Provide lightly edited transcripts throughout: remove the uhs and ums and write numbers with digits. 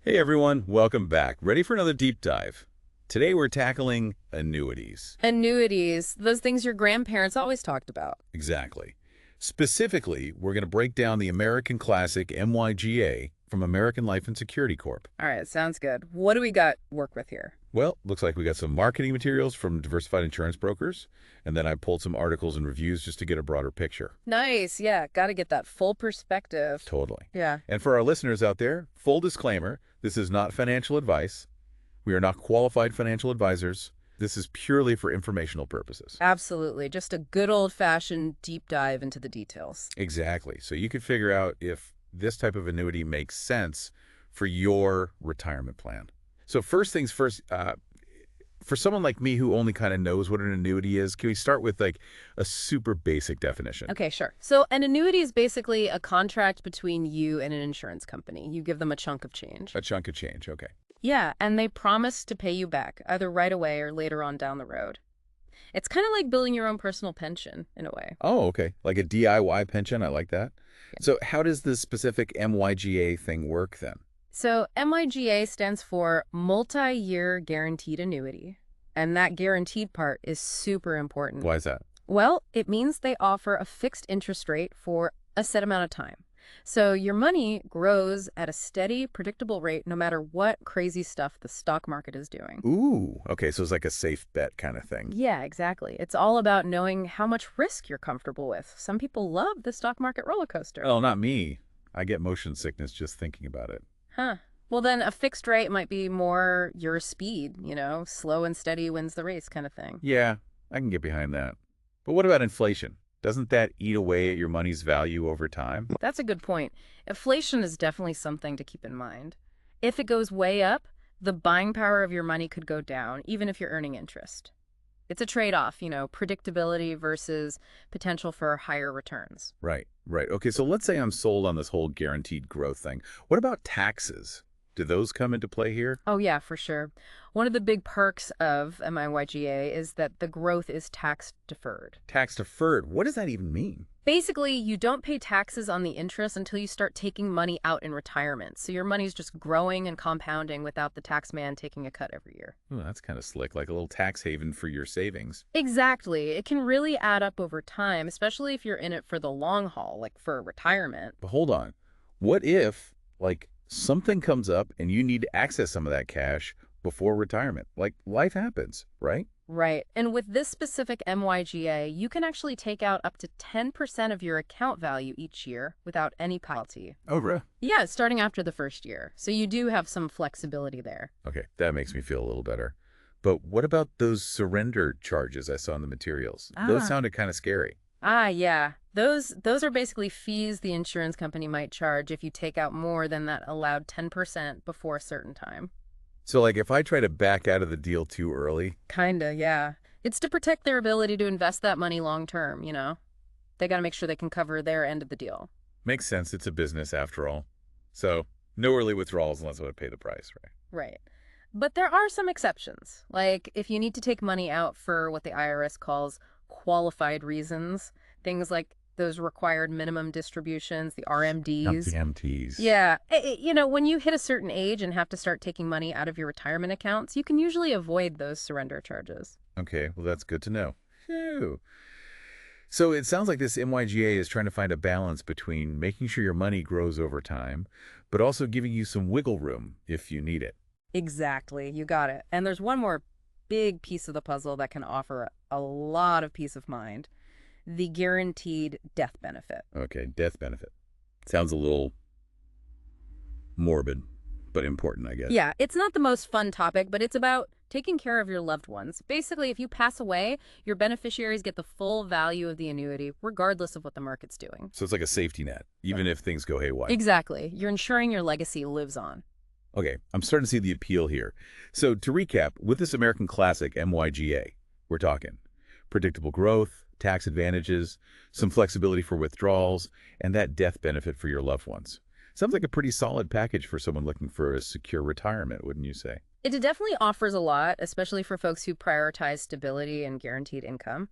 Hey everyone, welcome back. Ready for another deep dive? Today we're tackling annuities. Annuities, those things your grandparents always talked about. Exactly. Specifically, we're going to break down the American Classic MYGA from American Life and Security Corp. All right, sounds good. What do we got to work with here? Well, looks like we got some marketing materials from Diversified Insurance Brokers, and then I pulled some articles and reviews just to get a broader picture. Nice, yeah, got to get that full perspective. Totally. Yeah. And for our listeners out there, full disclaimer, this is not financial advice. We are not qualified financial advisors. This is purely for informational purposes. Absolutely, just a good old-fashioned deep dive into the details. Exactly. So you could figure out if this type of annuity makes sense for your retirement plan. So first things first, for someone like me who only kind of knows what an annuity is, can we start with like a super basic definition? Okay, sure. So an annuity is basically a contract between you and an insurance company. You give them a chunk of change. A chunk of change, okay. Yeah, and they promise to pay you back, either right away or later on down the road. It's kind of like building your own personal pension, in a way. Oh, okay. Like a DIY pension, I like that. Yeah. So how does this specific MYGA thing work then? So MYGA stands for Multi-Year Guaranteed Annuity, and that guaranteed part is super important. Why is that? Well, it means they offer a fixed interest rate for a set amount of time. So your money grows at a steady, predictable rate no matter what crazy stuff the stock market is doing. Ooh, okay, so it's like a safe bet kind of thing. Yeah, exactly. It's all about knowing how much risk you're comfortable with. Some people love the stock market roller coaster. Oh, not me. I get motion sickness just thinking about it. Huh. Well, then a fixed rate might be more your speed, slow and steady wins the race kind of thing. Yeah, I can get behind that. But what about inflation? Doesn't that eat away at your money's value over time? That's a good point. Inflation is definitely something to keep in mind. If it goes way up, the buying power of your money could go down, even if you're earning interest. It's a trade-off, predictability versus potential for higher returns. Right. Okay, so let's say I'm sold on this whole guaranteed growth thing. What about taxes? Do those come into play here? Oh, yeah, for sure. One of the big perks of MYGA is that the growth is tax-deferred. Tax-deferred? What does that even mean? Basically, you don't pay taxes on the interest until you start taking money out in retirement. So your money's just growing and compounding without the tax man taking a cut every year. Oh, that's kind of slick, like a little tax haven for your savings. Exactly. It can really add up over time, especially if you're in it for the long haul, like for retirement. But hold on. What if, something comes up and you need to access some of that cash before retirement? Life happens, right? Right. And with this specific MYGA, you can actually take out up to 10% of your account value each year without any penalty. Oh, really? Yeah, starting after the first year. So you do have some flexibility there. Okay, that makes me feel a little better. But what about those surrender charges I saw in the materials? Those sounded kind of scary. Yeah. Those are basically fees the insurance company might charge if you take out more than that allowed 10% before a certain time. So, if I try to back out of the deal too early? Kinda, yeah. It's to protect their ability to invest that money long term, They gotta make sure they can cover their end of the deal. Makes sense. It's a business after all. So, no early withdrawals unless I would pay the price, right? Right. But there are some exceptions. Like if you need to take money out for what the IRS calls qualified reasons, things like those required minimum distributions, the RMDs. Not the MTs. Yeah. When you hit a certain age and have to start taking money out of your retirement accounts, you can usually avoid those surrender charges. Okay, well, that's good to know. Phew. So it sounds like this MYGA is trying to find a balance between making sure your money grows over time, but also giving you some wiggle room if you need it. Exactly. You got it. And there's one more big piece of the puzzle that can offer a lot of peace of mind. The guaranteed death benefit. Okay, death benefit. Sounds a little morbid, but important, I guess. Yeah, it's not the most fun topic, but it's about taking care of your loved ones. Basically, if you pass away, your beneficiaries get the full value of the annuity, regardless of what the market's doing. So it's like a safety net, even if things go haywire. Exactly. You're ensuring your legacy lives on. Okay, I'm starting to see the appeal here. So to recap, with this American Classic MYGA, we're talking predictable growth, tax advantages, some flexibility for withdrawals, and that death benefit for your loved ones. Sounds like a pretty solid package for someone looking for a secure retirement, wouldn't you say? It definitely offers a lot, especially for folks who prioritize stability and guaranteed income.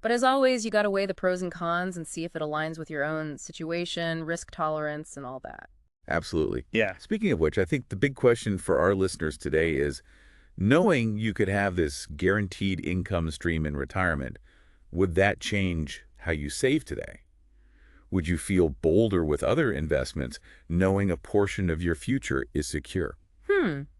But as always, you got to weigh the pros and cons and see if it aligns with your own situation, risk tolerance, and all that. Absolutely. Yeah. Speaking of which, I think the big question for our listeners today is, knowing you could have this guaranteed income stream in retirement, would that change how you save today? Would you feel bolder with other investments knowing a portion of your future is secure?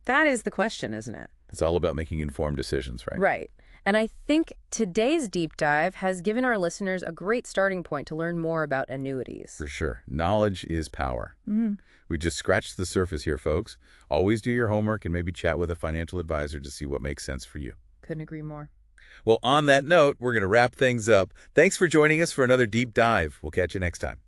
That is the question, isn't it? It's all about making informed decisions, right? Right. And I think today's deep dive has given our listeners a great starting point to learn more about annuities. For sure. Knowledge is power. We just scratched the surface here, folks. Always do your homework and maybe chat with a financial advisor to see what makes sense for you. Couldn't agree more. Well, on that note, we're going to wrap things up. Thanks for joining us for another deep dive. We'll catch you next time.